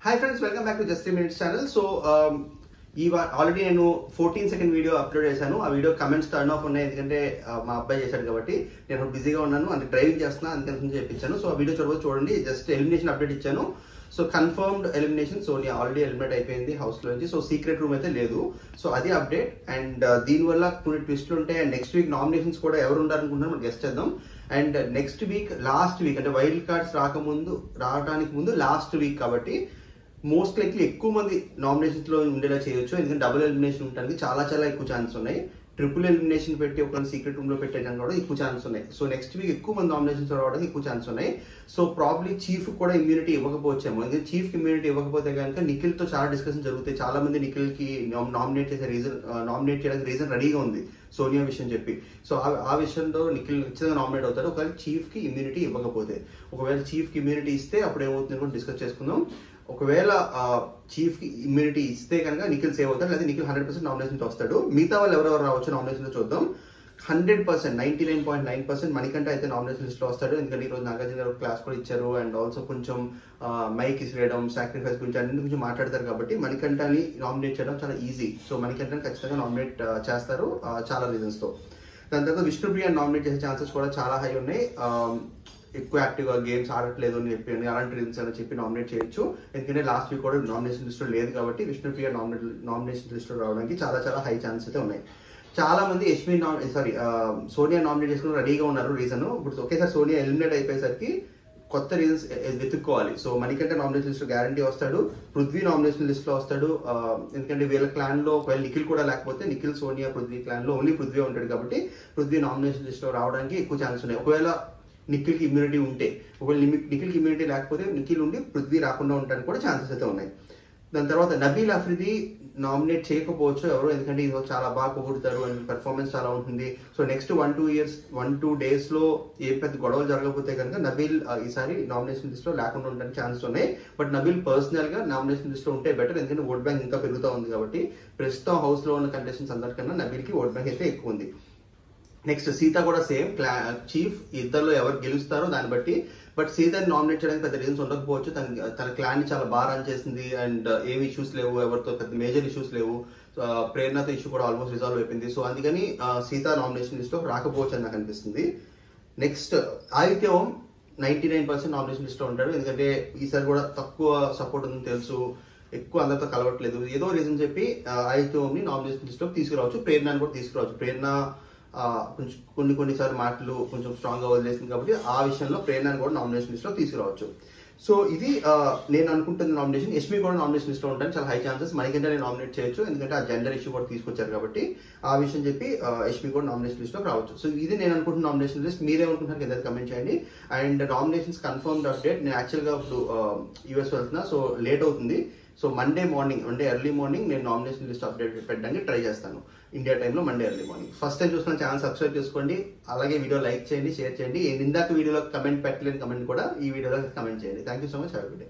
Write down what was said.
Hi friends, welcome back to Just 3 Minutes channel. So already నేను 14-second video upload చేశాను. ఆ video comments turn off ఉన్నాయి, ఎందుకంటే మా అబ్బాయి చేశాడు కాబట్టి నేను బిజీగా ఉన్నాను, అంటే డ్రైవింగ్ చేస్తున్నా, అందుకని చెప్పించాను. సో ఆ వీడియో చూడండి. జస్ట్ ఎలిమినేషన్ అప్డేట్ ఇచ్చాను. So confirmed elimination, Sonia already eliminate అయిపోయింది హౌస్ లో నుంచి. సో సీక్రెట్ రూమ్ అయితే లేదు. సో అది అప్డేట్. అండ్ దీనివల్ల కొన్ని ట్విస్ట్లు ఉంటాయి. అండ్ నెక్స్ట్ వీక్ నామినేషన్స్ కూడా ఎవరు ఉండాలనుకుంటున్నారు మనం గెస్ట్ చేద్దాం. And next week last week, అంటే వైల్డ్ కార్డ్స్ రావడానికి ముందు లాస్ట్ వీక్ కాబట్టి మోస్ట్ లైక్లీ ఎక్కువ మంది నామినేషన్స్ లో ఉండేలా చేయొచ్చు, ఎందుకంటే డబుల్ ఎలిమినేషన్ ఉండడానికి చాలా ఎక్కువ ఛాన్స్ ఉన్నాయి. ట్రిపుల్ ఎలిమినేషన్ పెట్టి ఒక సీక్రెట్ రూమ్ లో పెట్టడానికి కూడా ఎక్కువ ఛాన్స్ ఉన్నాయి. సో నెక్స్ట్ వీక్ ఎక్కువ మంది నామినేషన్స్ రావడానికి ఎక్కువ ఛాన్స్ ఉన్నాయి. సో ప్రాబ్లీ చీఫ్ కూడా ఇమ్యూనిటీ ఇవ్వకపోవచ్చేమో, ఎందుకంటే చీఫ్ ఇమ్యూనిటీ ఇవ్వకపోతే కనుక నిఖిల్ తో చాలా డిస్కషన్ జరుగుతాయి. చాలా మంది నిఖిల్ కి నామినేట్ చేయడానికి రీజన్ రెడీగా ఉంది, సోనియా విషయం చెప్పి. సో ఆ విషయంలో నిఖిల్ ఖచ్చితంగా నామినేట్ అవుతారు, ఒకవేళ చీఫ్ కి ఇమ్యూనిటీ ఇవ్వకపోతే. ఒకవేళ చీఫ్ కి ఇమ్యూనిటీ ఇస్తే అప్పుడు ఏమవుతుంది కూడా డిస్కస్ చేసుకుందాం. ఒకవేళ చీఫ్ కి ఇమ్యూనిటీ ఇస్తే కనుక నిఖిల్ సేవ్ అవుతాడు, లేదా నిఖిల్ 100% నామినేషన్ తో వస్తాడు. మిగతా వాళ్ళు ఎవరెవరు రావచ్చు నామినేషన్ లో చూద్దాం. 100% 99.9% మణికంఠ అయితే నామినేషన్ లిస్ట్ లో వస్తాడు, ఎందుకంటే ఈ రోజు నాగార్జున గారు క్లాస్ కూడా ఇచ్చారు. అండ్ ఆల్సో కొంచెం మైక్ ఇసిరేయడం, సాక్రిఫైస్ గురించి అన్ని గురించి మాట్లాడతారు కాబట్టి మణికంఠని నామినేట్ చేయడం చాలా ఈజీ. సో మణికంఠని ఖచ్చితంగా నామినేట్ చేస్తారు చాలా రీజన్స్ తో. దాని తర్వాత విష్ణుప్రియ నామినేట్ చేసే ఛాన్సెస్ కూడా చాలా హై ఉన్నాయి. ఎక్కువ యాక్టివ్ గా గేమ్స్ ఆడట్లేదు అని చెప్పి అలాంటి రీజన్స్ అని చెప్పి నామినేట్ చేయొచ్చు, ఎందుకంటే లాస్ట్ వీక్ కూడా నామినేషన్ లిస్ట్ లో లేదు కాబట్టి విష్ణుప్రియ నామినేషన్ లిస్ట్ లో రావడానికి చాలా హై ఛాన్స్ అయితే ఉన్నాయి. చాలా మంది సోనియా నామినేట్ చేసుకుని రెడీగా ఉన్నారు. రీజన్ ఇప్పుడు ఒకేసారి సోనియా ఎలిమినేట్ అయిపోయేసరికి కొత్త రీజన్స్ వెతుక్కోవాలి. సో మణికంఠ నామినేషన్ లిస్ట్ లో గ్యారంటీ వస్తాడు, పృథ్వీ నామినేషన్ లిస్ట్ లో వస్తాడు, ఎందుకంటే వీళ్ళ క్లాన్ లో ఒకవేళ నిఖిల్ కూడా లేకపోతే నిఖిల్ సోనియా పృథ్వీ క్లాన్ లో ఓన్లీ పృథ్వీ ఉంటాడు కాబట్టి పృథ్వీ నామినేషన్ లిస్ట్ లో రావడానికి ఎక్కువ ఛాన్స్ ఉన్నాయి. ఒకవేళ నిఖిల్ కి ఇమ్యూనిటీ ఉంటే, ఒకవేళ నిఖిల్ కి ఇమ్యూనిటీ లేకపోతే నిఖిల్ ఉండి పృథ్వీ రాకుండా ఉండడానికి కూడా ఛాన్సెస్ అయితే ఉన్నాయి. దాని తర్వాత నబీల్ అఫ్రిది నామినేట్ చేయకపోవచ్చు ఎవరు, ఎందుకంటే ఇది చాలా బాగా పొగుడుతారు అండ్ పెర్ఫార్మెన్స్ చాలా ఉంటుంది. సో నెక్స్ట్ 1-2 days లో ఏ పెద్ద గొడవలు జరగకపోతే కనుక నబీల్ ఈసారి నామినేషన్ లిస్ట్ లో లేకుండా ఉండడానికి ఛాన్సెస్ ఉన్నాయి. బట్ నబీల్ పర్సనల్ గా నామినేషన్ లిస్ట్ లో ఉంటే బెటర్, ఎందుకంటే ఓట్ బ్యాంక్ ఇంకా పెరుగుతూ ఉంది కాబట్టి. ప్రస్తుతం హౌస్ లో ఉన్న కంటెస్టెంట్స్ అందరికన్నా నబీల్ కి ఓట్ బ్యాంక్ అయితే ఎక్కువ ఉంది. నెక్స్ట్ సీత కూడా సేమ్, చీఫ్ ఇద్దరులో ఎవరు గెలుస్తారో దాన్ని బట్టి. బట్ సీతని నామినేట్ చేయడానికి పెద్ద రీజన్స్ ఉండకపోవచ్చు, తన క్లాన్ ని చాలా బాగా రన్ చేసింది అండ్ ఏమి ఇష్యూస్ లేవు, ఎవరితో పెద్ద మేజర్ ఇష్యూస్ లేవు. ప్రేరణతో ఇష్యూ కూడా ఆల్మోస్ట్ రిజాల్వ్ అయిపోయింది. సో అందుకని సీత నామినేషన్ లిస్ట్ లో రాకపోవచ్చు అని నాకు అనిపిస్తుంది. నెక్స్ట్ ఆదిత్య ఓం 99% నామినేషన్ లిస్ట్ లో ఉంటాడు, ఎందుకంటే ఈసారి కూడా తక్కువ సపోర్ట్ ఉందని తెలుసు, ఎక్కువ అందరితో కలవట్లేదు, ఏదో రీజన్ చెప్పి ఆదిత్య ఓం ని నామినేషన్ లిస్ట్ లో తీసుకురావచ్చు. ప్రేరణని కూడా తీసుకురావచ్చు. ప్రేరణ కొంచెం కొన్నిసార్లు మాటలు కొంచెం స్ట్రాంగ్ గా వదిలేసింది కాబట్టి ఆ విషయంలో ప్రేరణని కూడా నామినేషన్ లిస్ట్ లో తీసుకురావచ్చు. సో ఇది నేను అనుకుంటున్న నామినేషన్. యష్మి కూడా నామినేషన్ లిస్ట్ లో ఉంటాను, చాలా హై ఛాన్సెస్. మణికంఠని నామినేట్ చేయొచ్చు, ఎందుకంటే ఆ జెండర్ ఇష్యూ కూడా తీసుకొచ్చారు కాబట్టి ఆ విషయం చెప్పి యష్మి కూడా నామినేషన్ లిస్ట్ లో రావచ్చు. సో ఇది నేను అనుకుంటున్న నామినేషన్ లిస్ట్. మీరేమనుకుంటున్నారు కింద కమెంట్ చేయండి. అండ్ నామినేషన్స్ కన్ఫర్మ్డ్ అప్డేట్, నేను యాక్చువల్ గా ఇప్పుడు యూఎస్ వెళ్తున్నా, సో లేట్ అవుతుంది. సో మండే మార్నింగ్, అంటే ఎర్లీ మార్నింగ్ నేను నామినేషన్ లిస్ట్ అప్డేట్ పెట్టడానికి ట్రై చేస్తాను ఇండియా టైంలో, Monday early morning. First time చూస్తున్న ఛానల్ సబ్స్క్రైబ్ చేసుకోండి, అలాగే వీడియో లైక్ చేయండి, షేర్ చేయండి. ఇందాక వీడియోలో కమెంట్ పెట్టలేని కమెంట్ కూడా ఈ వీడియోలో కమెంట్ చేయండి. Thank you so much, have a good day.